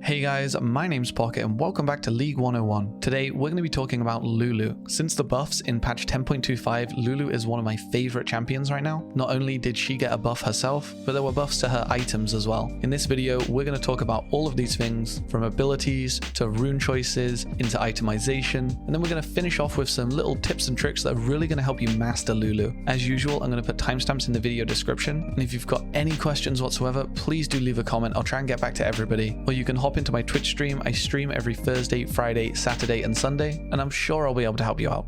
Hey guys, my name's Pocket and welcome back to League 101. Today we're going to be talking about Lulu. Since the buffs in patch 10.25, Lulu is one of my favorite champions right now. Not only did she get a buff herself, but there were buffs to her items as well. In this video, we're going to talk about all of these things, from abilities to rune choices into itemization, and then we're going to finish off with some little tips and tricks that are really going to help you master Lulu. As usual, I'm going to put timestamps in the video description, and if you've got any questions whatsoever, please do leave a comment. I'll try and get back to everybody, or you can hop into my Twitch stream. I stream every Thursday, Friday, Saturday, and Sunday, and I'm sure I'll be able to help you out.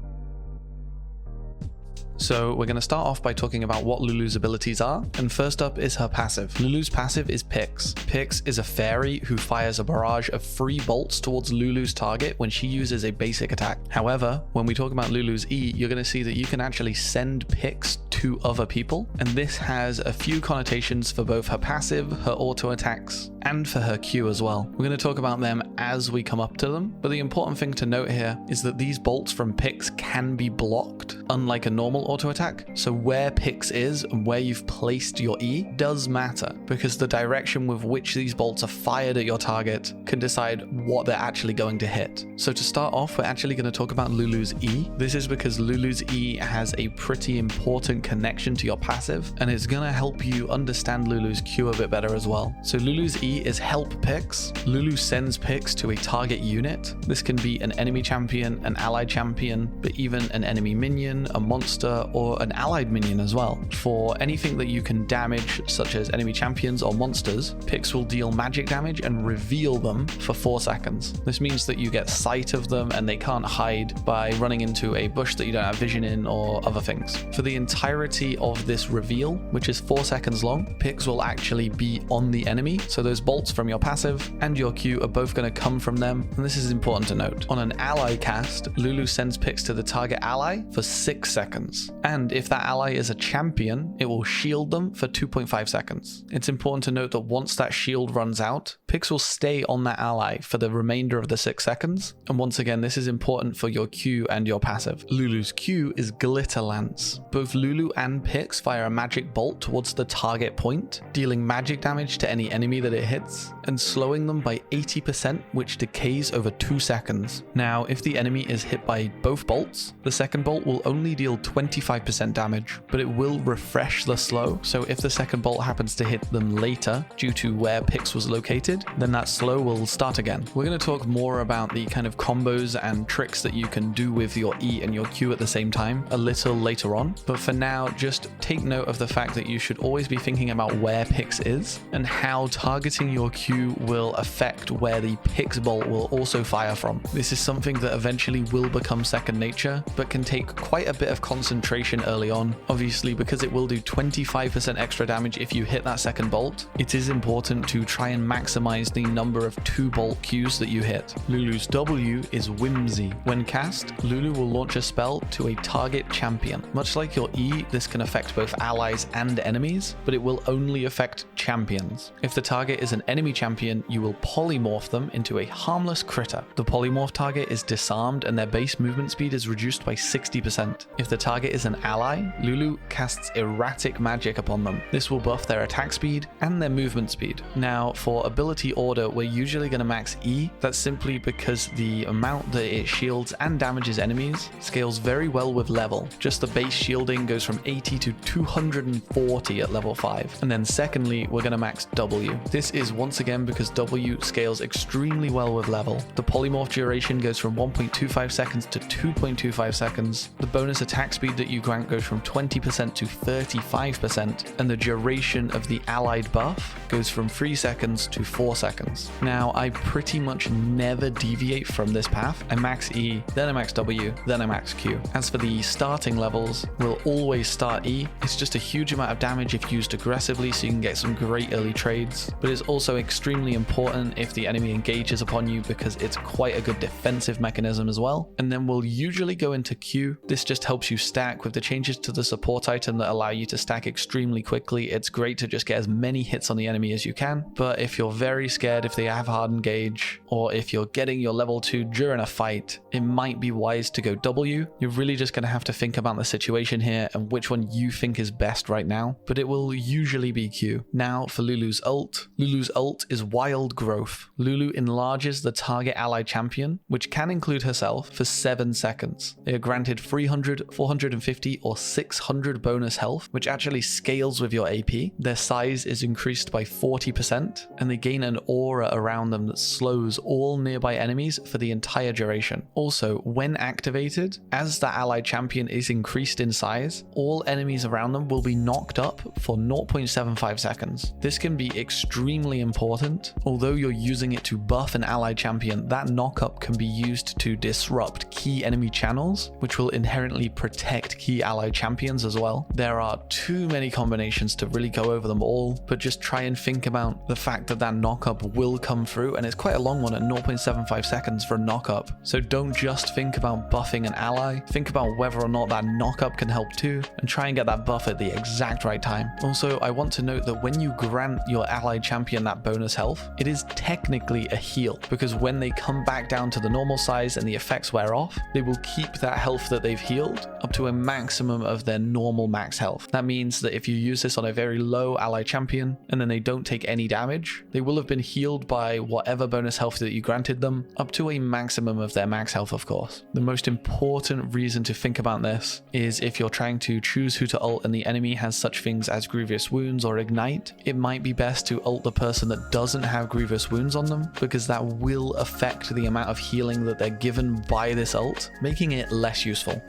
So we're going to start off by talking about what Lulu's abilities are, and first up is her passive. Lulu's passive is Pix. Pix is a fairy who fires a barrage of free bolts towards Lulu's target when she uses a basic attack. However, when we talk about Lulu's E, you're going to see that you can actually send Pix to other people, and this has a few connotations for both her passive, her auto attacks, and for her Q as well. We're going to talk about them as we come up to them, but the important thing to note here is that these bolts from Pix can be blocked, unlike a normal auto attack. So where Pix is and where you've placed your E does matter, because the direction with which these bolts are fired at your target can decide what they're actually going to hit. So to start off, we're actually going to talk about Lulu's E. This is because Lulu's E has a pretty important connection to your passive, and it's going to help you understand Lulu's Q a bit better as well. So Lulu's E is Help Pix. Lulu sends Pix to a target unit. This can be an enemy champion, an allied champion, but even an enemy minion, a monster, or an allied minion as well. For anything that you can damage, such as enemy champions or monsters, Pix will deal magic damage and reveal them for 4 seconds. This means that you get sight of them and they can't hide by running into a bush that you don't have vision in or other things. For the entirety of this reveal, which is 4 seconds long, Pix will actually be on the enemy, so those bolts from your passive and your Q are both going to come from them, and this is important to note. On an ally cast, Lulu sends Pix to the target ally for 6 seconds. And if that ally is a champion, it will shield them for 2.5 seconds. It's important to note that once that shield runs out, Pix will stay on that ally for the remainder of the 6 seconds. And once again, this is important for your Q and your passive. Lulu's Q is Glitter Lance. Both Lulu and Pix fire a magic bolt towards the target point, dealing magic damage to any enemy that it hits, and slowing them by 80%, which decays over 2 seconds. Now, if the enemy is hit by both bolts, the second bolt will only deal 25% damage, but it will refresh the slow. So if the second bolt happens to hit them later due to where Pix was located, then that slow will start again. We're going to talk more about the kind of combos and tricks that you can do with your E and your Q at the same time a little later on, but for now, just take note of the fact that you should always be thinking about where Pix is and how targeting your Q will affect where the Pix bolt will also fire from. This is something that eventually will become second nature, but can take quite a bit of concentration early on. Obviously, because it will do 25% extra damage if you hit that second bolt, it is important to try and maximize the number of 2 bolt Qs that you hit. Lulu's W is Whimsy. When cast, Lulu will launch a spell to a target champion. Much like your E, this can affect both allies and enemies, but it will only affect champions. If the target is an enemy champion, you will polymorph them into a harmless critter. The polymorph target is disarmed and their base movement speed is reduced by 60%. If the target is an ally, Lulu casts erratic magic upon them. This will buff their attack speed and their movement speed. Now, for ability order, we're usually going to max E. That's simply because the amount that it shields and damages enemies scales very well with level. Just the base shielding goes from 80 to 240 at level 5. And then secondly, we're going to max W. This is once again because W scales extremely well with level. The polymorph duration goes from 1.25 seconds to 2.25 seconds. The bonus attack speed that you grant goes from 20% to 35%, and the duration of the allied buff goes from 3 seconds to 4 seconds. Now, I pretty much never deviate from this path. I max E, then I max W, then I max Q. As for the starting levels, we'll always start E. It's just a huge amount of damage if used aggressively, so you can get some great early trades, but it's also extremely important if the enemy engages upon you because it's quite a good defensive mechanism as well. And then we'll usually go into Q. This just helps you stack with the changes to the support item that allow you to stack extremely quickly. It's great to just get as many hits on the enemy as you can, but if you're very scared if they have hard engage, or if you're getting your level 2 during a fight, it might be wise to go W. You're really just going to have to think about the situation here and which one you think is best right now, but it will usually be Q. Now for Lulu's ult. Lulu's Lulu's ult is Wild Growth. Lulu enlarges the target ally champion, which can include herself, for 7 seconds. They are granted 300, 450, or 600 bonus health, which actually scales with your AP. Their size is increased by 40%, and they gain an aura around them that slows all nearby enemies for the entire duration. Also, when activated, as the ally champion is increased in size, all enemies around them will be knocked up for 0.75 seconds. This can be extremely important. Although you're using it to buff an ally champion, that knock-up can be used to disrupt key enemy channels, which will inherently protect key ally champions as well. There are too many combinations to really go over them all, but just try and think about the fact that that knock-up will come through, and it's quite a long one at 0.75 seconds for a knock-up. So don't just think about buffing an ally, think about whether or not that knock-up can help too, and try and get that buff at the exact right time. Also, I want to note that when you grant your ally champion that bonus health, it is technically a heal, because when they come back down to the normal size and the effects wear off, they will keep that health that they've healed up to a maximum of their normal max health. That means that if you use this on a very low ally champion and then they don't take any damage, they will have been healed by whatever bonus health that you granted them up to a maximum of their max health, of course. The most important reason to think about this is if you're trying to choose who to ult and the enemy has such things as grievous wounds or ignite, it might be best to ult the person that doesn't have grievous wounds on them, because that will affect the amount of healing that they're given by this ult, making it less useful.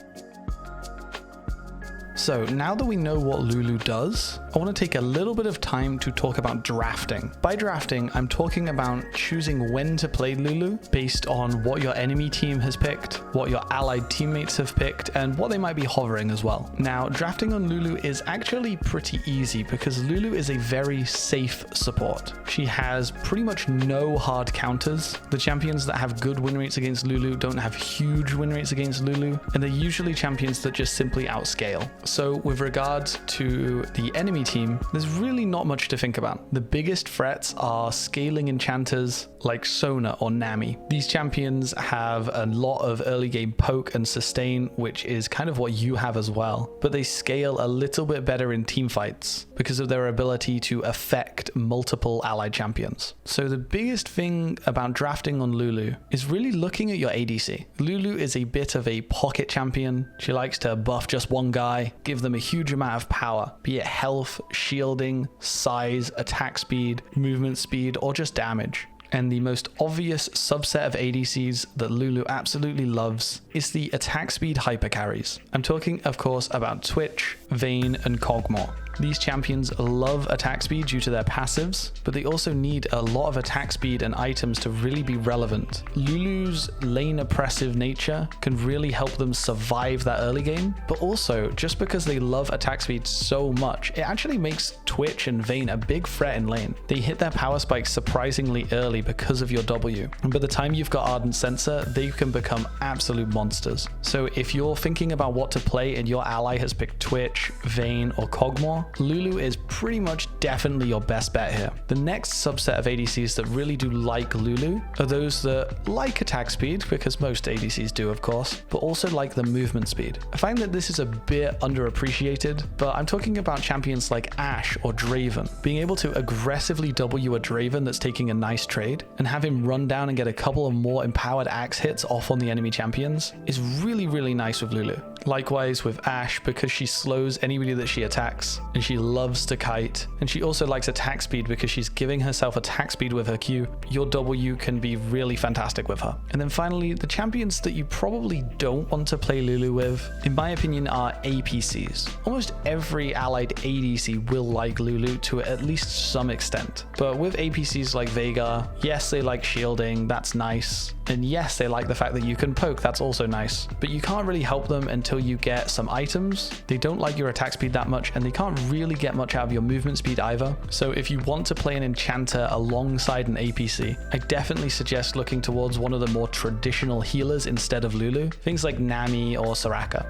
So now that we know what Lulu does, I want to take a little bit of time to talk about drafting. By drafting, I'm talking about choosing when to play Lulu based on what your enemy team has picked, what your allied teammates have picked, and what they might be hovering as well. Now, drafting on Lulu is actually pretty easy because Lulu is a very safe support. She has pretty much no hard counters. The champions that have good win rates against Lulu don't have huge win rates against Lulu, and they're usually champions that just simply outscale. So with regards to the enemy team, there's really not much to think about. The biggest threats are scaling enchanters like Sona or Nami. These champions have a lot of early game poke and sustain, which is kind of what you have as well, but they scale a little bit better in team fights because of their ability to affect multiple allied champions. So the biggest thing about drafting on Lulu is really looking at your ADC. Lulu is a bit of a pocket champion. She likes to buff just one guy, give them a huge amount of power, be it health, shielding, size, attack speed, movement speed, or just damage. And the most obvious subset of ADCs that Lulu absolutely loves is the attack speed hyper carries. I'm talking, of course, about Twitch, Vayne, and Kog'Maw. These champions love attack speed due to their passives, but they also need a lot of attack speed and items to really be relevant. Lulu's lane oppressive nature can really help them survive that early game, but also just because they love attack speed so much, it actually makes Twitch and Vayne a big threat in lane. They hit their power spikes surprisingly early because of your W, and by the time you've got Ardent Sensor, they can become absolute monsters. So if you're thinking about what to play and your ally has picked Twitch, Vayne, or Kog'Maw, Lulu is pretty much definitely your best bet here. The next subset of ADCs that really do like Lulu are those that like attack speed, because most ADCs do of course, but also like the movement speed. I find that this is a bit underappreciated, but I'm talking about champions like Ashe or Draven. Being able to aggressively W a Draven that's taking a nice trade and have him run down and get a couple of more empowered axe hits off on the enemy champions is really nice with Lulu. Likewise with Ashe, because she slows anybody that she attacks, and she loves to kite, and she also likes attack speed because she's giving herself attack speed with her Q. Your W can be really fantastic with her. And then finally, the champions that you probably don't want to play Lulu with, in my opinion, are APCs. Almost every allied ADC will like Lulu to at least some extent. But with APCs like Veigar, yes, they like shielding, that's nice. And yes, they like the fact that you can poke, that's also nice. But you can't really help them until you get some items. They don't like your attack speed that much, and they can't really get much out of your movement speed either. So if you want to play an enchanter alongside an APC, I definitely suggest looking towards one of the more traditional healers instead of Lulu. Things like Nami or Soraka.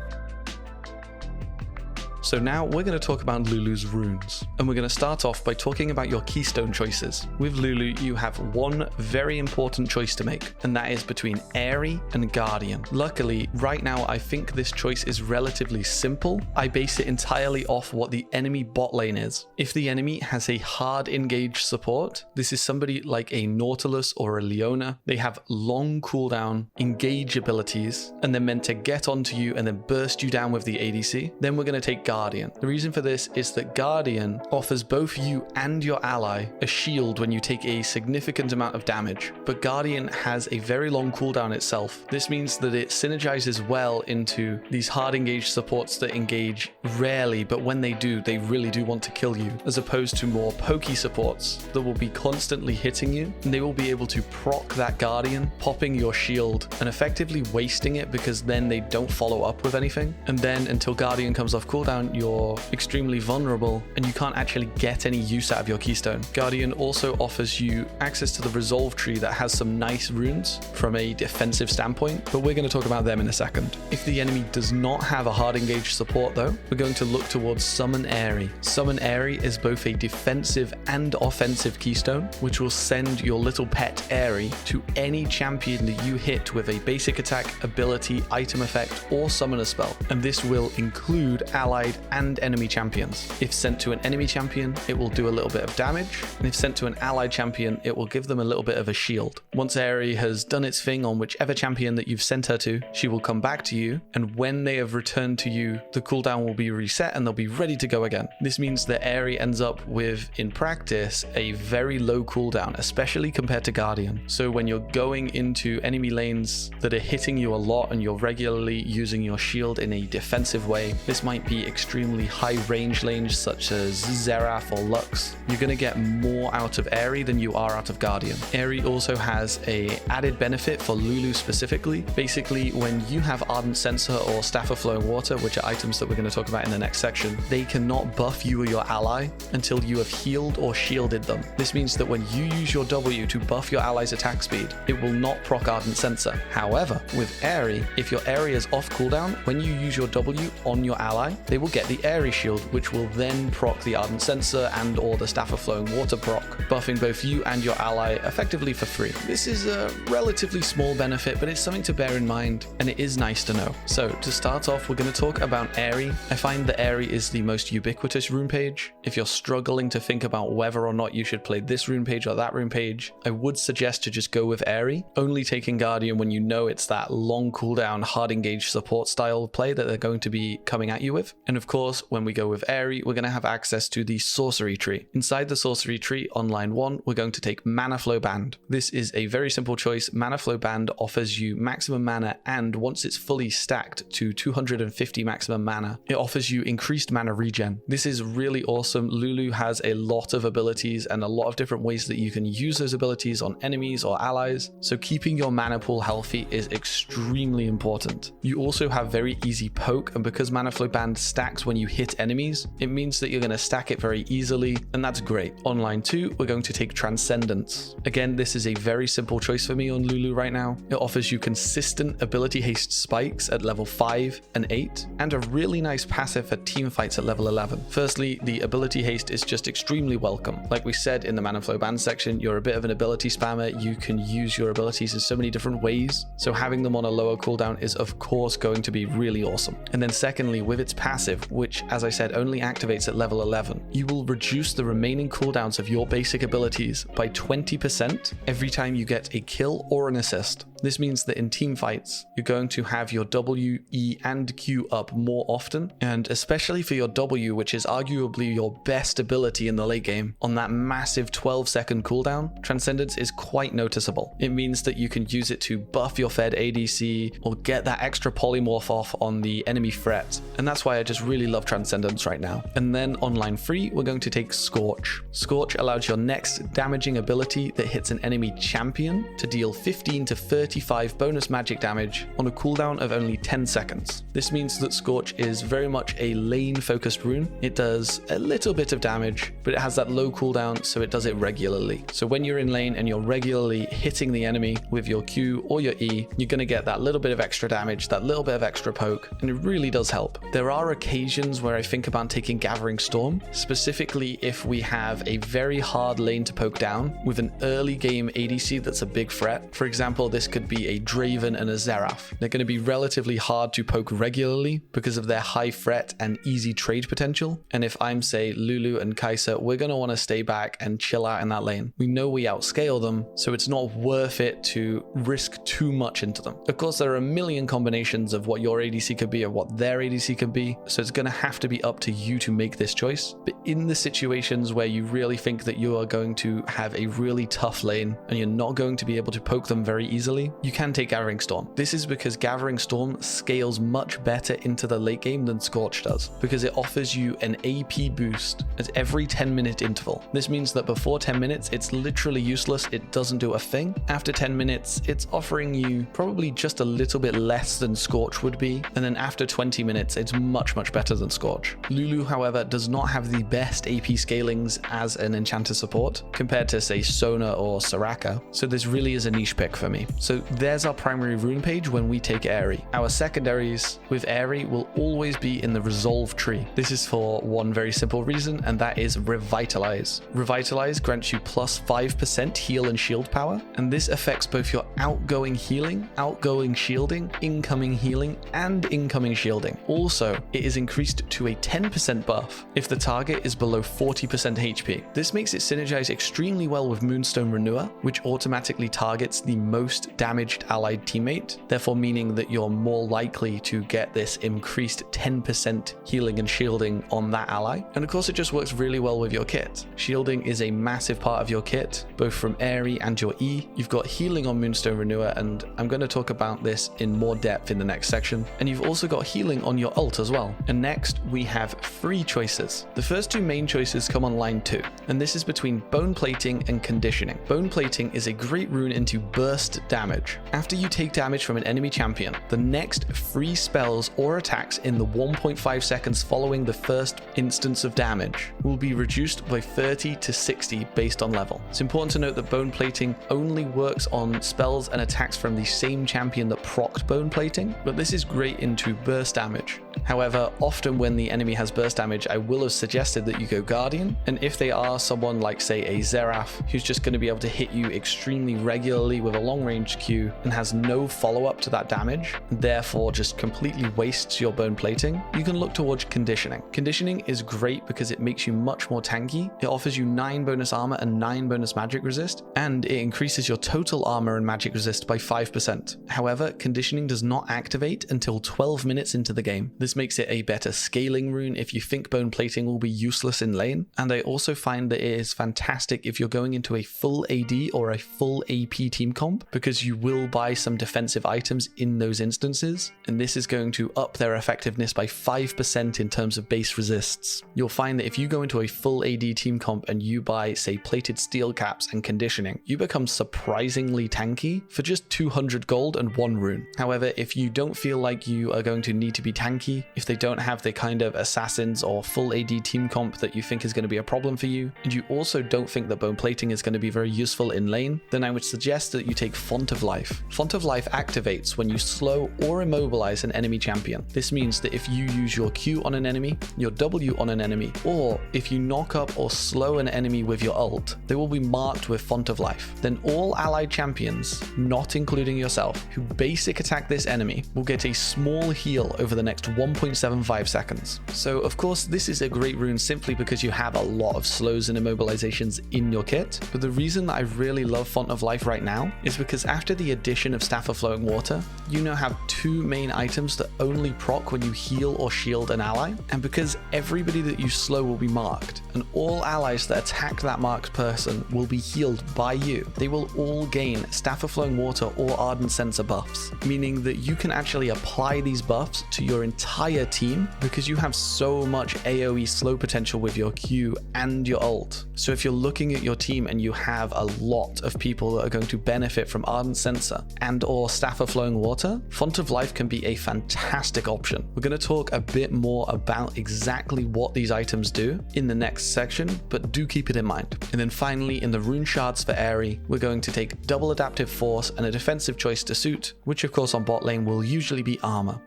So now we're going to talk about Lulu's runes. And we're going to start off by talking about your keystone choices. With Lulu, you have one very important choice to make, and that is between Airy and Guardian. Luckily, right now, I think this choice is relatively simple. I base it entirely off what the enemy bot lane is. If the enemy has a hard engage support, this is somebody like a Nautilus or a Leona. They have long cooldown, engage abilities, and they're meant to get onto you and then burst you down with the ADC. Then we're going to take Guardian. The reason for this is that Guardian offers both you and your ally a shield when you take a significant amount of damage, but Guardian has a very long cooldown itself. This means that it synergizes well into these hard engage supports that engage rarely, but when they do, they really do want to kill you, as opposed to more pokey supports that will be constantly hitting you, and they will be able to proc that Guardian, popping your shield and effectively wasting it because then they don't follow up with anything. And then until Guardian comes off cooldown, you're extremely vulnerable and you can't actually get any use out of your keystone. Guardian also offers you access to the resolve tree that has some nice runes from a defensive standpoint, but we're going to talk about them in a second. If the enemy does not have a hard engage support though, we're going to look towards Summon Airy. Summon Airy is both a defensive and offensive keystone, which will send your little pet Airy to any champion that you hit with a basic attack, ability, item effect, or summoner spell, and this will include allied and enemy champions. If sent to an enemy champion, it will do a little bit of damage, and if sent to an allied champion, it will give them a little bit of a shield. Once Airy has done its thing on whichever champion that you've sent her to, she will come back to you, and when they have returned to you, the cooldown will be reset and they'll be ready to go again. This means that Airy ends up with, in practice, a very low cooldown, especially compared to Guardian. So when you're going into enemy lanes that are hitting you a lot and you're regularly using your shield in a defensive way, this might be extremely high range lanes such as Xerath or Lux, you're going to get more out of Airy than you are out of Guardian. Airy also has a added benefit for Lulu specifically. Basically, when you have Ardent Censer or Staff of Flowing Water, which are items that we're going to talk about in the next section, they cannot buff you or your ally until you have healed or shielded them. This means that when you use your W to buff your ally's attack speed, it will not proc Ardent Censer. However, with Airy, if your Airy is off cooldown, when you use your W on your ally, they will get the Airy shield, which will then proc the Ardent Censer and or the Staff of Flowing Water proc, buffing both you and your ally effectively for free. This is a relatively small benefit, but it's something to bear in mind, and it is nice to know. So to start off, we're going to talk about Airy. I find that Airy is the most ubiquitous rune page. If you're struggling to think about whether or not you should play this rune page or that rune page, I would suggest to just go with Airy, only taking Guardian when you know it's that long cooldown, hard engage support style of play that they're going to be coming at you with. And of course, when we go with Airy, we're going to have access to the sorcery tree. Inside the sorcery tree on line 1, we're going to take Mana Flow Band. This is a very simple choice. Mana Flow Band offers you maximum mana, and once it's fully stacked to 250 maximum mana, it offers you increased mana regen. This is really awesome. Lulu has a lot of abilities and a lot of different ways that you can use those abilities on enemies or allies, so keeping your mana pool healthy is extremely important. You also have very easy poke, and because Mana Flow Band stacks when you hit enemies, it means that you're going to stack it very easily, and that's great. On line 2, we're going to take Transcendence. Again, this is a very simple choice for me on Lulu right now. It offers you consistent ability haste spikes at level 5 and 8, and a really nice passive for team fights at level 11. Firstly, the ability haste is just extremely welcome. Like we said in the Mana Flow Band section, you're a bit of an ability spammer. You can use your abilities in so many different ways, so having them on a lower cooldown is of course going to be really awesome. And then secondly, with its passive, which as I said only activates at level 11, you will reduce the remaining cooldowns of your basic abilities by 20% every time you get a kill or an assist. This means that in team fights, you're going to have your W, E, and Q up more often, and especially for your W, which is arguably your best ability in the late game, on that massive 12-second cooldown, Transcendence is quite noticeable. It means that you can use it to buff your fed ADC or get that extra polymorph off on the enemy threat, and that's why I just really love Transcendence right now. And then on line 3, we're going to take Scorch. Scorch allows your next damaging ability that hits an enemy champion to deal 15 to 30 35 bonus magic damage on a cooldown of only 10 seconds. This means that Scorch is very much a lane-focused rune. It does a little bit of damage, but it has that low cooldown, so it does it regularly. So when you're in lane and you're regularly hitting the enemy with your Q or your E, you're going to get that little bit of extra damage, that little bit of extra poke, and it really does help. There are occasions where I think about taking Gathering Storm, specifically if we have a very hard lane to poke down with an early game ADC that's a big threat. For example, this could be a Draven and a Xerath. They're going to be relatively hard to poke regularly because of their high threat and easy trade potential. And if I'm, say, Lulu and Kai'Sa, we're going to want to stay back and chill out in that lane. We know we outscale them, so it's not worth it to risk too much into them. Of course, there are a million combinations of what your ADC could be or what their ADC could be, so it's going to have to be up to you to make this choice. But in the situations where you really think that you are going to have a really tough lane and you're not going to be able to poke them very easily, you can take Gathering Storm. This is because Gathering Storm scales much better into the late game than Scorch does, because it offers you an AP boost at every 10-minute interval. This means that before 10 minutes, it's literally useless. It doesn't do a thing. After 10 minutes, it's offering you probably just a little bit less than Scorch would be. And then after 20 minutes, it's much, much better than Scorch. Lulu, however, does not have the best AP scalings as an enchanter support compared to, say, Sona or Soraka. So this really is a niche pick for me. So there's our primary rune page when we take Aerie. Our secondaries with Aerie will always be in the Resolve tree. This is for one very simple reason, and that is Revitalize. Revitalize grants you plus 5% heal and shield power, and this affects both your outgoing healing, outgoing shielding, incoming healing, and incoming shielding. Also, it is increased to a 10% buff if the target is below 40% HP. This makes it synergize extremely well with Moonstone Renewer, which automatically targets the most damaged allied teammate, therefore meaning that you're more likely to get this increased 10% healing and shielding on that ally. And of course, it just works really well with your kit. Shielding is a massive part of your kit, both from Aerie and your E. You've got healing on Moonstone Renewer, and I'm going to talk about this in more depth in the next section. And you've also got healing on your ult as well. And next, we have 3 choices. The first 2 main choices come on line 2, and this is between Bone Plating and Conditioning. Bone Plating is a great rune into burst damage. After you take damage from an enemy champion, the next 3 spells or attacks in the 1.5 seconds following the first instance of damage will be reduced by 30 to 60 based on level. It's important to note that Bone Plating only works on spells and attacks from the same champion that procced Bone Plating, but this is great into burst damage. However, often when the enemy has burst damage, I will have suggested that you go Guardian, and if they are someone like, say, a Xerath, who's just going to be able to hit you extremely regularly with a long-range Q and has no follow-up to that damage, and therefore just completely wastes your Bone Plating, you can look towards Conditioning. Conditioning is great because it makes you much more tanky. It offers you 9 bonus armor and 9 bonus magic resist, and it increases your total armor and magic resist by 5%. However, Conditioning does not activate until 12 minutes into the game. This makes it a better scaling rune if you think Bone Plating will be useless in lane, and I also find that it is fantastic if you're going into a full AD or a full AP team comp, because you will buy some defensive items in those instances, and this is going to up their effectiveness by 5% in terms of base resists. You'll find that if you go into a full AD team comp and you buy, say, plated steel caps and Conditioning, you become surprisingly tanky for just 200 gold and 1 rune. However, if you don't feel like you are going to need to be tanky, if they don't have the kind of assassins or full AD team comp that you think is going to be a problem for you, and you also don't think that Bone Plating is going to be very useful in lane, then I would suggest that you take Font of Life. Font of Life activates when you slow or immobilize an enemy champion. This means that if you use your Q on an enemy, your W on an enemy, or if you knock up or slow an enemy with your ult, they will be marked with Font of Life. Then all allied champions, not including yourself, who basic attack this enemy will get a small heal over the next 1.75 seconds. So of course, this is a great rune simply because you have a lot of slows and immobilizations in your kit, but the reason that I really love Font of Life right now is because after the addition of Staff of Flowing Water, you now have 2 main items that only proc when you heal or shield an ally, and because everybody that you slow will be marked, and all allies that attack that marked person will be healed by you, they will all gain Staff of Flowing Water or Ardent Sensor buffs, meaning that you can actually apply these buffs to your entire team because you have so much AoE slow potential with your Q and your ult. So if you're looking at your team and you have a lot of people that are going to benefit from Ardent Censer and or Staff of Flowing Water, Font of Life can be a fantastic option. We're going to talk a bit more about exactly what these items do in the next section, but do keep it in mind. And then finally, in the rune shards for Aerie, we're going to take double adaptive force and a defensive choice to suit, which of course on bot lane will usually be armor.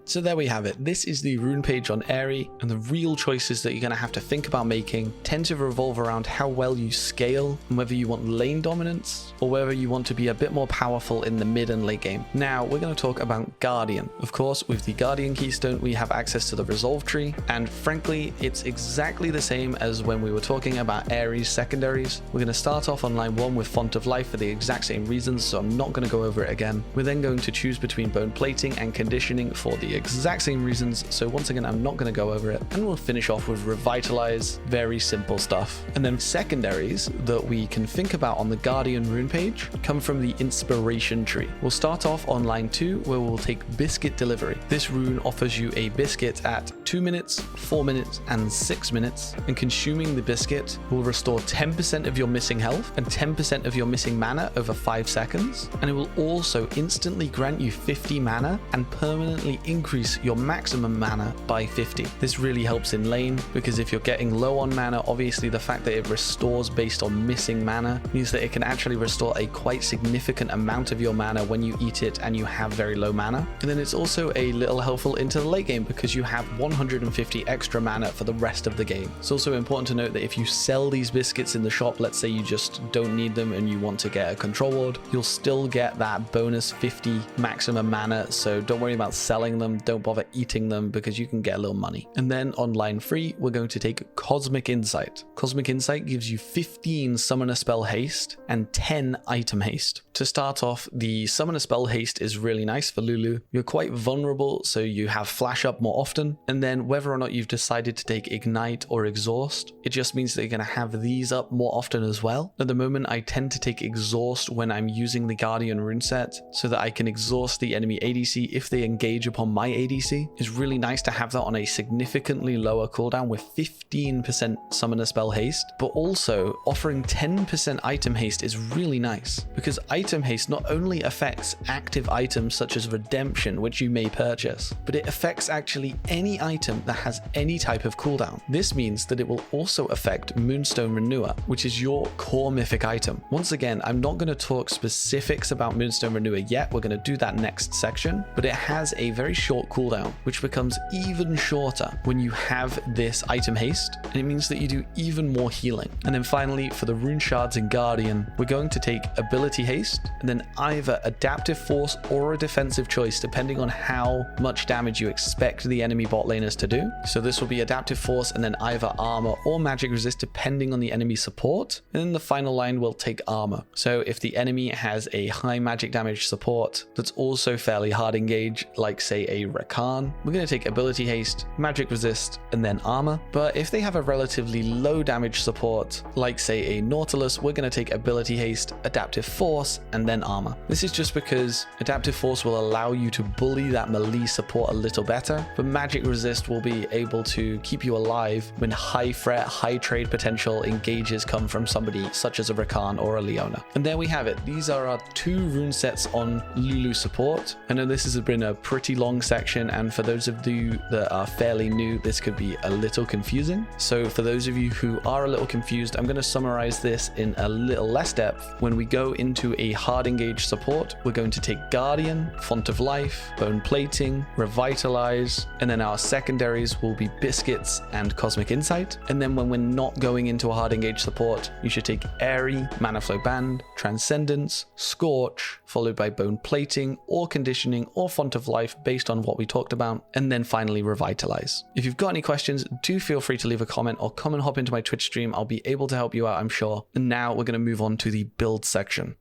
So there we have it. This is the rune page on Aerie, and the real choices that you're going to have to think about making tend to revolve around how well you scale and whether you want lane dominance or whether you want to be a bit more powerful in the mid and late game. Now we're going to talk about Guardian. Of course, with the Guardian keystone, we have access to the resolve tree, and frankly, it's exactly the same as when we were talking about Aerie's secondaries. We're going to start off on line 1 with Font of Life for the exact same reasons, so I'm not going to go over it again. We're then going to choose between bone plating and conditioning for the exact same reasons, so once again I'm not going to go over it, and we'll finish off with Revitalize. Very simple stuff. And then secondaries that we can think about on the Guardian rune page come from the inspiration tree. We'll start off on line 2 where we'll take Biscuit Delivery. This rune offers you a biscuit at 2 minutes, 4 minutes and 6 minutes, and consuming the biscuit will restore 10% of your missing health and 10% of your missing mana over 5 seconds, and it will also instantly grant you 50 mana and permanently increase your maximum mana by 50. This really helps in lane because if you're getting low on mana, obviously the fact that it restores based on missing mana means that it can actually restore a quite significant amount of your mana when you eat it and you have very low mana. And then it's also a little helpful into the late game because you have 150 extra mana for the rest of the game. It's also important to note that if you sell these biscuits in the shop, let's say you just don't need them and you want to get a control ward, you'll still get that bonus 50 maximum mana, so don't worry about selling them, don't bother eating them because you can get a little money. And then on line 3 we're going to take Cosmic Insight. Cosmic Insight gives you 15 summon a spell haste and 10 item haste. To start off, the summon a spell haste is really nice for Lulu. You're quite vulnerable, so you have flash up more often, and then whether or not you've decided to take Ignite or Exhaust, it just means that you're going to have these up more often as well. At the moment I tend to take Exhaust when I'm using the Guardian rune set so that I can exhaust the enemy ADC if they engage upon my ADC. It's really nice to have that on a significantly lower cooldown with 15% summoner spell haste, but also offering 10% item haste is really nice because item haste not only affects active items such as Redemption, which you may purchase, but it affects actually any item that has any type of cooldown. This means that it will also affect Moonstone Renewer, which is your core mythic item. Once again, I'm not going to talk specifics about Moonstone Renewer yet, we're going to do that next section, but it has a very short cooldown, which becomes even shorter when you have this item haste, and it means that you do even more healing. And then finally, for the rune shards in Guardian, we're going to take ability haste and then either adaptive force or a defensive choice depending on how much damage you expect the enemy bot laners to do. So this will be adaptive force and then either armor or magic resist depending on the enemy support, and then the final line will take armor. So if the enemy has a high magic damage support that's also fairly hard engage, like say a Rakan, we're going to take ability haste, magic resist, and then armor. But if they have a relatively low damage support, like say a Nautilus, we're going to take ability haste, adaptive force, and then armor. This is just because adaptive force will allow you to bully that melee support a little better, but magic resist will be able to keep you alive when high threat, high trade potential engages come from somebody such as a Rakan or a Leona. And there we have it. These are our 2 rune sets on Lulu support. I know this has been a pretty long section, and for those of you that are fairly new, this could be a little confusing. So for those of you who are a little confused, I'm going to summarize this in a little less depth. When we go into a hard engage support, we're going to take Guardian, Font of Life, Bone Plating, Revitalize, and then our secondaries will be Biscuits and Cosmic Insight. And then when we're not going into a hard engage support, you should take Aerie, Mana Flow Band, Transcendence, Scorch, followed by Bone Plating or Conditioning or Font of Life based on what we talked about, and then finally Revitalize. If you've got any questions, do feel free to leave a comment or come and hop into my Twitch stream. I'll be able to help you out, I'm sure. And now we're going to move on to the build section.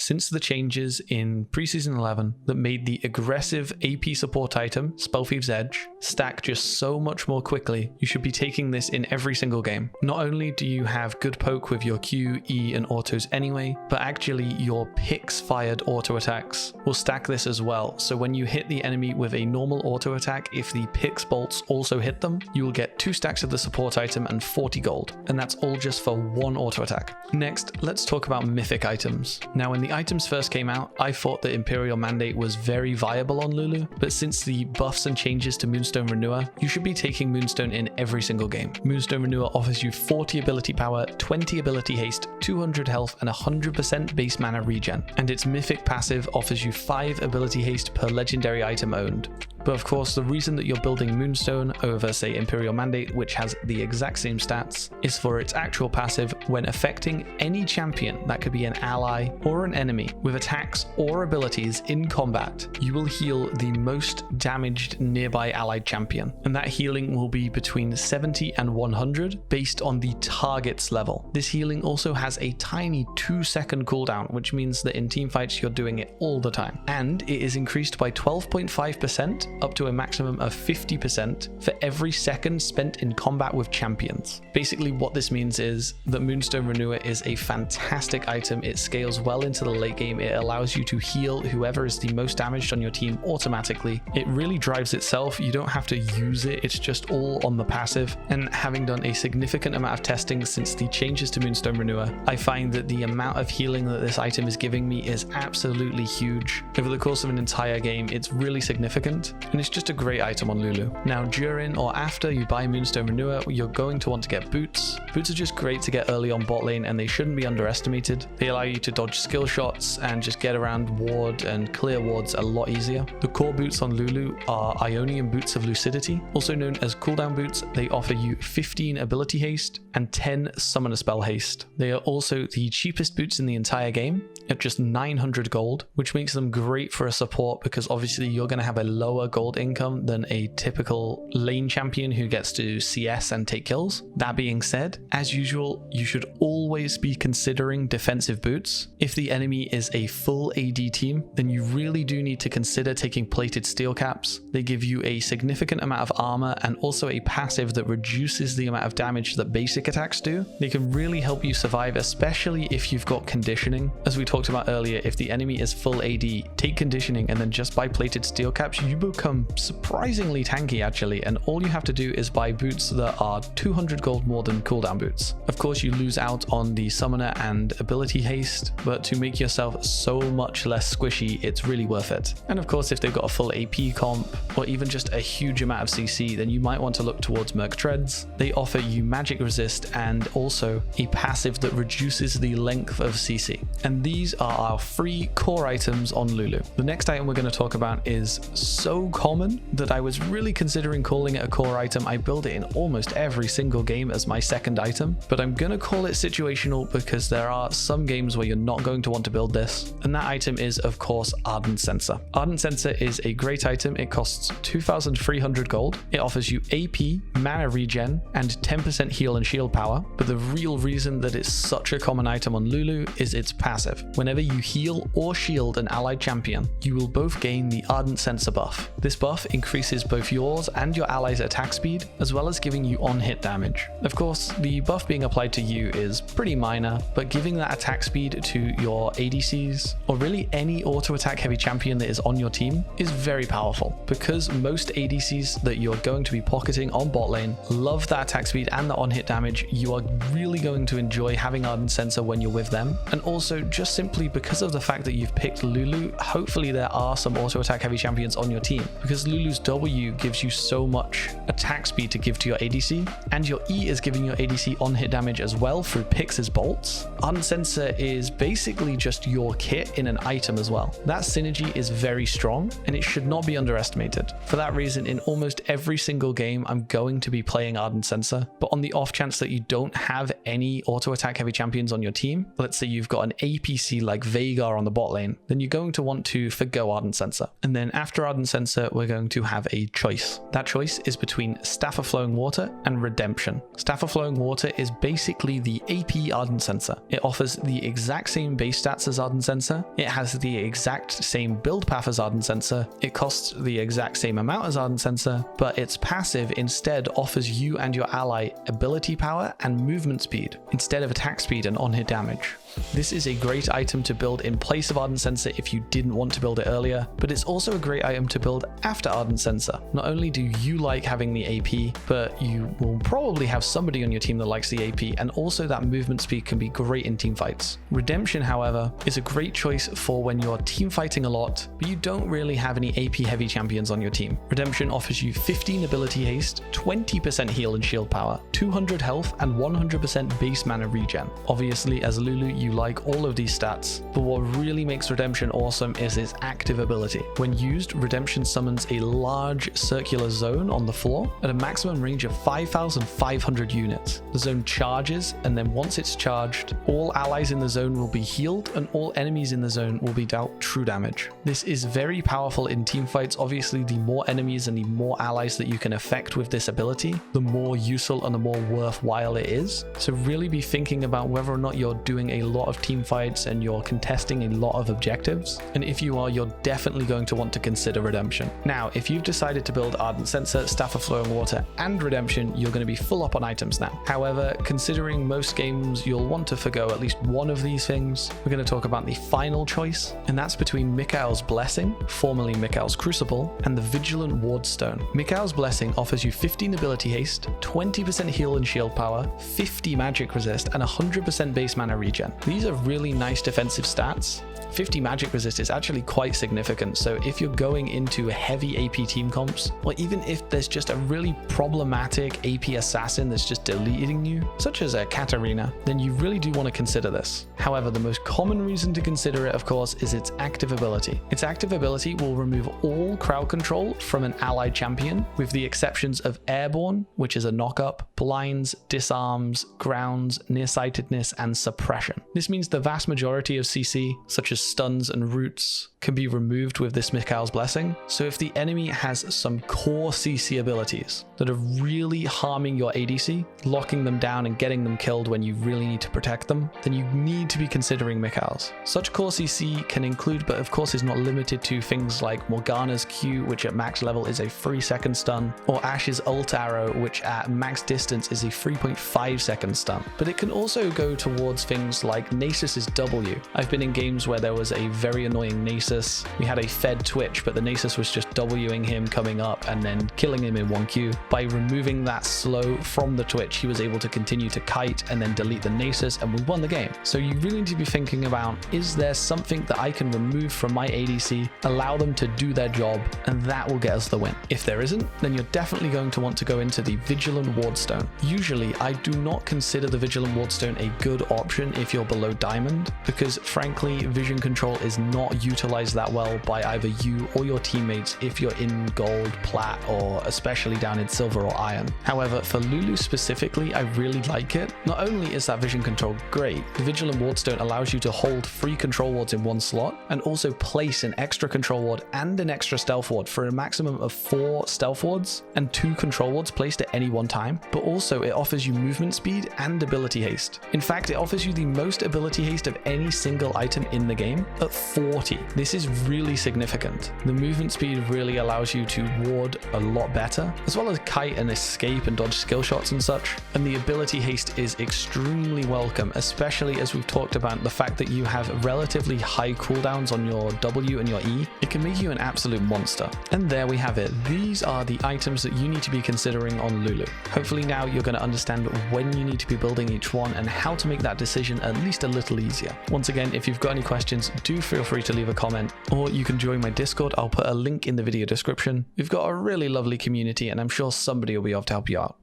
Since the changes in Preseason 11 that made the aggressive AP support item, Spellthieves Edge, stack just so much more quickly, you should be taking this in every single game. Not only do you have good poke with your Q, E, and autos anyway, but actually your Pix fired auto attacks will stack this as well. So when you hit the enemy with a normal auto attack, if the Pix bolts also hit them, you will get 2 stacks of the support item and 40 gold. And that's all just for 1 auto attack. Next, let's talk about mythic items. Now, when the items first came out, I thought that Imperial Mandate was very viable on Lulu, but since the buffs and changes to Moonstone Renewer, you should be taking Moonstone in every single game. Moonstone Renewer offers you 40 ability power, 20 ability haste, 200 health, and 100% base mana regen. And its mythic passive offers you 5 ability haste per legendary item owned. But of course, the reason that you're building Moonstone over, say, Imperial Mandate, which has the exact same stats, is for its actual passive when affecting any champion, that could be an ally or an enemy, with attacks or abilities in combat, you will heal the most damaged nearby allied champion. And that healing will be between 70 and 100 based on the target's level. This healing also has a tiny 2-second cooldown, which means that in teamfights you're doing it all the time. And it is increased by 12.5% up to a maximum of 50% for every second spent in combat with champions. Basically, what this means is that Moonstone Renewer is a fantastic item. It scales well into the late game. It allows you to heal whoever is the most damaged on your team automatically. It really drives itself. You don't have to use it. It's just all on the passive. And having done a significant amount of testing since the changes to Moonstone Renewer, I find that the amount of healing that this item is giving me is absolutely huge. Over the course of an entire game, it's really significant. And it's just a great item on Lulu. Now, during or after you buy Moonstone Renewer, you're going to want to get boots. Boots are just great to get early on bot lane, and they shouldn't be underestimated. They allow you to dodge skill shots and just get around ward and clear wards a lot easier. The core boots on Lulu are Ionian Boots of Lucidity, also known as cooldown boots. They offer you 15 ability haste and 10 summoner spell haste. They are also the cheapest boots in the entire game at just 900 gold, which makes them great for a support because obviously you're going to have a lower gold income than a typical lane champion who gets to CS and take kills. That being said, as usual, you should always be considering defensive boots. If the enemy is a full AD team, then you really do need to consider taking plated steel caps. They give you a significant amount of armor and also a passive that reduces the amount of damage that basic attacks do. They can really help you survive, especially if you've got conditioning. As we talked about earlier, if the enemy is full AD, take conditioning and then just buy plated steel caps, you become surprisingly tanky actually, and all you have to do is buy boots that are 200 gold more than cooldown boots. Of course, you lose out on the summoner and ability haste, but to make yourself so much less squishy, it's really worth it. And of course, if they've got a full AP comp or even just a huge amount of CC, then you might want to look towards Merc Treads. They offer you magic resist and also a passive that reduces the length of CC. And these are our 3 core items on Lulu. The next item we're going to talk about is so common that I was really considering calling it a core item. I build it in almost every single game as my second item, but I'm going to call it situational because there are some games where you're not going to want to build this. And that item is, of course, Ardent Censer. Ardent Censer is a great item. It costs 2,300 gold. It offers you AP, mana regen, and 10% heal and shield power. But the real reason that it's such a common item on Lulu is its passive. Whenever you heal or shield an allied champion, you will both gain the Ardent Censer buff. This buff increases both yours and your allies' attack speed, as well as giving you on-hit damage. Of course, the buff being applied to you is pretty minor, but giving that attack speed to your ADCs, or really any auto-attack heavy champion that is on your team, is very powerful, because most ADCs that you're going to be pocketing on bot lane love that attack speed and the on-hit damage. You are really going to enjoy having Ardent Censer when you're with them, and also just simply because of the fact that you've picked Lulu, hopefully there are some auto-attack heavy champions on your team, because Lulu's W gives you so much attack speed to give to your ADC, and your E is giving your ADC on-hit damage as well through Pix's bolts. Ardent Censer is basically just your kit in an item as well. That synergy is very strong, and it should not be underestimated. For that reason, in almost every single game, I'm going to be playing Ardent Censer, but on the off chance that you don't have any auto-attack heavy champions on your team, let's say you've got an APC like Veigar on the bot lane, then you're going to want to forgo Ardent Censer. And then after Ardent Censer, Sensor, we're going to have a choice. That choice is between Staff of Flowing Water and Redemption. Staff of Flowing Water is basically the AP Ardent Sensor. It offers the exact same base stats as Ardent Sensor. It has the exact same build path as Ardent Sensor. It costs the exact same amount as Ardent Sensor, but its passive instead offers you and your ally ability power and movement speed instead of attack speed and on-hit damage. This is a great item to build in place of Ardent Sensor if you didn't want to build it earlier, but it's also a great item to build after Ardent Sensor. Not only do you like having the AP, but you will probably have somebody on your team that likes the AP, and also that movement speed can be great in team fights. Redemption, however, is a great choice for when you're team fighting a lot, but you don't really have any AP heavy champions on your team. Redemption offers you 15 ability haste, 20% heal and shield power, 200 health, and 100% base mana regen. Obviously, as Lulu, you like all of these stats, but what really makes Redemption awesome is its active ability. When used, Redemption summons a large circular zone on the floor at a maximum range of 5,500 units. The zone charges, and then once it's charged, all allies in the zone will be healed and all enemies in the zone will be dealt true damage. This is very powerful in team fights. Obviously, the more enemies and the more allies that you can affect with this ability, the more useful and the more worthwhile it is. So really be thinking about whether or not you're doing a lot of team fights and you're contesting a lot of objectives, and if you are, you're definitely going to want to consider Redemption. Now, if you've decided to build Ardent Sensor, Staff of Flowing Water, and Redemption, you're going to be full up on items now. However, considering most games you'll want to forgo at least one of these things, we're going to talk about the final choice, and that's between Mikael's Blessing, formerly Mikael's Crucible, and the Vigilant Ward Stone. Mikael's Blessing offers you 15 ability haste, 20% heal and shield power, 50 magic resist, and 100% base mana regen. These are really nice defensive stats. 50 magic resist is actually quite significant, so if you're going into heavy AP team comps, or even if there's just a really problematic AP assassin that's just deleting you, such as a Katarina, then you really do want to consider this. However, the most common reason to consider it, of course, is its active ability. Its active ability will remove all crowd control from an allied champion, with the exceptions of Airborne, which is a knock-up, blinds, disarms, grounds, nearsightedness, and suppression. This means the vast majority of CC, such as stuns and roots, can be removed with this Mikael's Blessing. So if the enemy has some core CC abilities that are really harming your ADC, locking them down and getting them killed when you really need to protect them, then you need to be considering Mikael's. Such core CC can include, but of course is not limited to, things like Morgana's Q, which at max level is a 3-second stun, or Ashe's ult arrow, which at max distance is a 3.5-second stun. But it can also go towards things like Nasus's W. I've been in games where there was a very annoying Nasus. We had a fed Twitch, but the Nasus was just Wing him coming up and then killing him in 1Q. By removing that slow from the Twitch, he was able to continue to kite and then delete the Nasus, and we won the game. So you really need to be thinking about, is there something that I can remove from my ADC, allow them to do their job, and that will get us the win. If there isn't, then you're definitely going to want to go into the Vigilant Wardstone. Usually, I do not consider the Vigilant Wardstone a good option if you're below Diamond, because frankly, vision control is not utilized that well by either you or your teammates if you're in gold, plat, or especially down in silver or iron. However, for Lulu specifically, I really like it. Not only is that vision control great, the Vigilant Wardstone allows you to hold 3 control wards in one slot, and also place an extra control ward and an extra stealth ward for a maximum of 4 stealth wards and 2 control wards placed at any one time. But also it offers you movement speed and ability haste. In fact, it offers you the most ability haste of any single item in the game at 40. This is really significant. The movement speed really allows you to ward a lot better, as well as kite and escape and dodge skill shots and such. And the ability haste is extremely welcome, especially as we've talked about the fact that you have relatively high cooldowns on your W and your E. It can make you an absolute monster. And there we have it. These are the items that you need to be considering on Lulu. Hopefully now you're going to understand when you need to be building each one and how to make that decision at least a little easier. Once again, if you've got any questions, do feel free to leave a comment, or you can join my Discord. I'll put a link in the video description. We've got a really lovely community and I'm sure somebody will be able to help you out.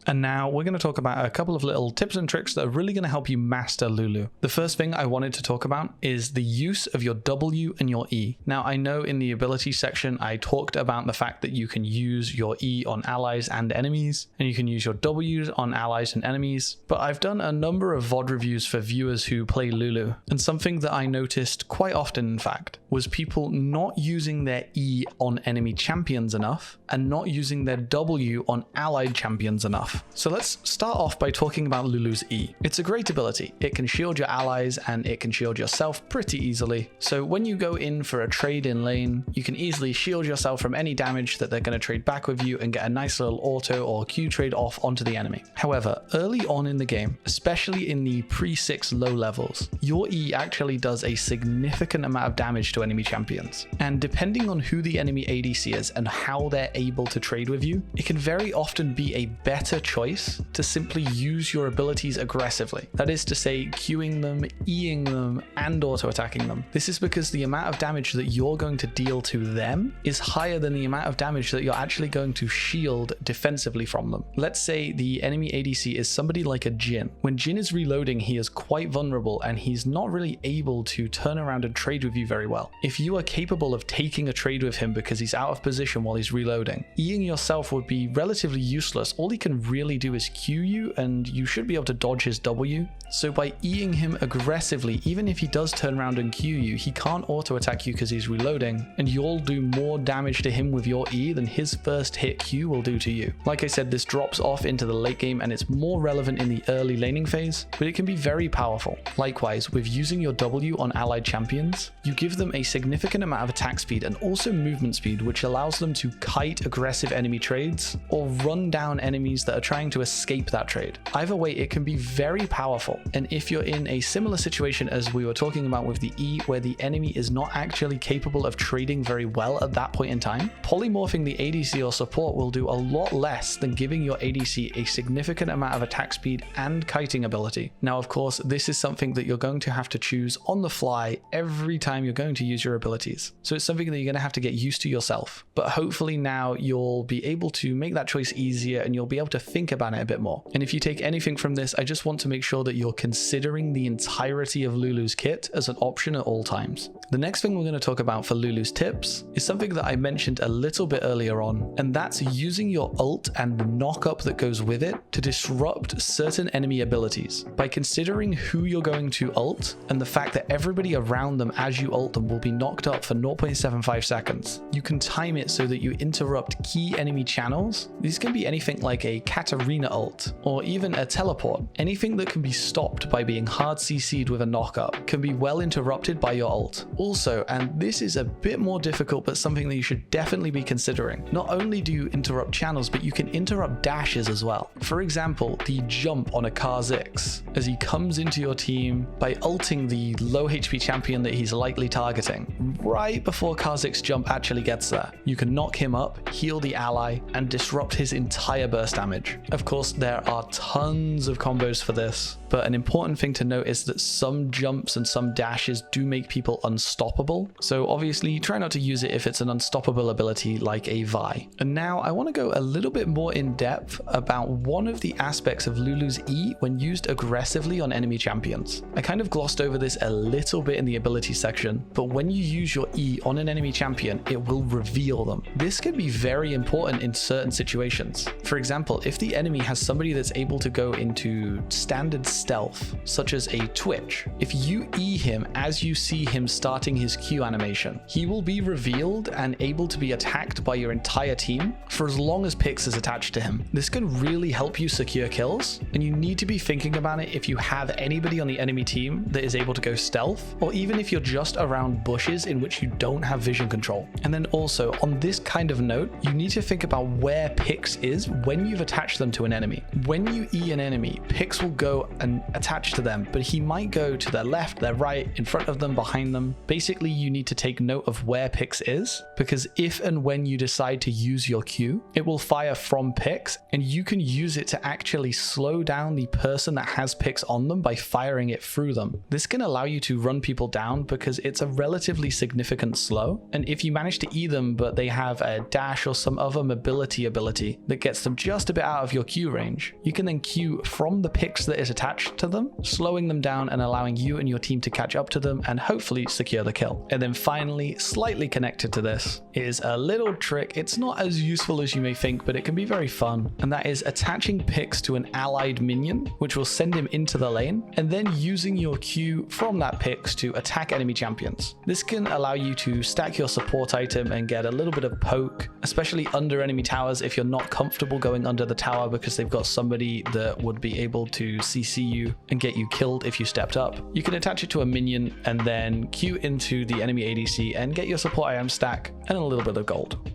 And now we're going to talk about a couple of little tips and tricks that are really going to help you master Lulu. The first thing I wanted to talk about is the use of your W and your E. Now, I know in the ability section, I talked about the fact that you can use your E on allies and enemies, and you can use your Ws on allies and enemies, but I've done a number of VOD reviews for viewers who play Lulu, and something that I noticed quite often, in fact, was people not using their E on enemy champions enough, and not using their W on allied champions enough. So let's start off by talking about Lulu's E. It's a great ability. It can shield your allies and it can shield yourself pretty easily. So when you go in for a trade in lane, you can easily shield yourself from any damage that they're going to trade back with you and get a nice little auto or Q trade off onto the enemy. However, early on in the game, especially in the pre-6 low levels, your E actually does a significant amount of damage to enemy champions. And depending on who the enemy ADC is and how they're able to trade with you, it can very often be a better choice to simply use your abilities aggressively. That is to say, Qing them, Eing them, and auto-attacking them. This is because the amount of damage that you're going to deal to them is higher than the amount of damage that you're actually going to shield defensively from them. Let's say the enemy ADC is somebody like a Jhin. When Jhin is reloading, he is quite vulnerable and he's not really able to turn around and trade with you very well. If you are capable of taking a trade with him because he's out of position while he's reloading, Eing yourself would be relatively useless. All he can really do is Q you, and you should be able to dodge his W. So by Eing him aggressively, even if he does turn around and Q you, he can't auto attack you because he's reloading, and you'll do more damage to him with your E than his first hit Q will do to you. Like I said, this drops off into the late game and it's more relevant in the early laning phase, but it can be very powerful. Likewise, with using your W on allied champions, you give them a significant amount of attack speed and also movement speed, which allows them to kite aggressive enemy trades or run down enemies that are trying to escape that trade. Either way, it can be very powerful. And if you're in a similar situation as we were talking about with the E, where the enemy is not actually capable of trading very well at that point in time, polymorphing the ADC or support will do a lot less than giving your ADC a significant amount of attack speed and kiting ability. Now, of course, this is something that you're going to have to choose on the fly every time you're going to use your abilities. So it's something that you're going to have to get used to yourself. But hopefully now you'll be able to make that choice easier and you'll be able to think about it a bit more. And if you take anything from this, I just want to make sure that you're considering the entirety of Lulu's kit as an option at all times. The next thing we're going to talk about for Lulu's tips is something that I mentioned a little bit earlier on, and that's using your ult and the knock-up that goes with it to disrupt certain enemy abilities. By considering who you're going to ult and the fact that everybody around them as you ult them will be knocked up for 0.75 seconds, you can time it so that you interrupt key enemy channels. These can be anything like a Katarina ult or even a teleport. Anything that can be stopped by being hard CC'd with a knock-up can be well interrupted by your ult. Also, and this is a bit more difficult but something that you should definitely be considering, not only do you interrupt channels, but you can interrupt dashes as well. For example, the jump on a Kha'Zix as he comes into your team by ulting the low HP champion that he's likely targeting. Right before Kha'Zix's jump actually gets there, you can knock him up, heal the ally, and disrupt his entire burst damage. Of course, there are tons of combos for this, but an important thing to note is that some jumps and some dashes do make people unstoppable. So obviously try not to use it if it's an unstoppable ability like a Vi. And now I want to go a little bit more in depth about one of the aspects of Lulu's E when used aggressively on enemy champions. I kind of glossed over this a little bit in the ability section, but when you use your E on an enemy champion, it will reveal them. This can be very important in certain situations. For example, if the enemy has somebody that's able to go into standard stealth, such as a Twitch, if you E him as you see him starting his Q animation, he will be revealed and able to be attacked by your entire team for as long as Pix is attached to him. This can really help you secure kills, and you need to be thinking about it if you have anybody on the enemy team that is able to go stealth, or even if you're just around bushes in which you don't have vision control. And then also, on this kind of note, you need to think about where Pix is when you've attached them to an enemy. When you E an enemy, Pix will go and attach to them, but he might go to their left, their right, in front of them, behind them. Basically, you need to take note of where Pix is, because if and when you decide to use your Q, it will fire from Pix, and you can use it to actually slow down the person that has Pix on them by firing it through them. This can allow you to run people down because it's a relatively significant slow, and if you manage to E them but they have a dash or some other mobility ability that gets them just a bit out out of your Q range, you can then Q from the picks that is attached to them, slowing them down and allowing you and your team to catch up to them and hopefully secure the kill. And then finally, slightly connected to this, is a little trick. It's not as useful as you may think, but it can be very fun. And that is attaching picks to an allied minion, which will send him into the lane, and then using your Q from that picks to attack enemy champions. This can allow you to stack your support item and get a little bit of poke, especially under enemy towers if you're not comfortable going under the tower because they've got somebody that would be able to CC you and get you killed if you stepped up. You can attach it to a minion and then Q into the enemy ADC and get your support item stack and a little bit of gold.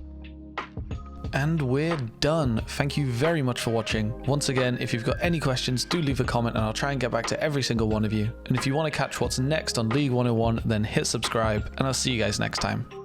And we're done. Thank you very much for watching. Once again, if you've got any questions, do leave a comment and I'll try and get back to every single one of you. And if you want to catch what's next on League 101, then hit subscribe and I'll see you guys next time.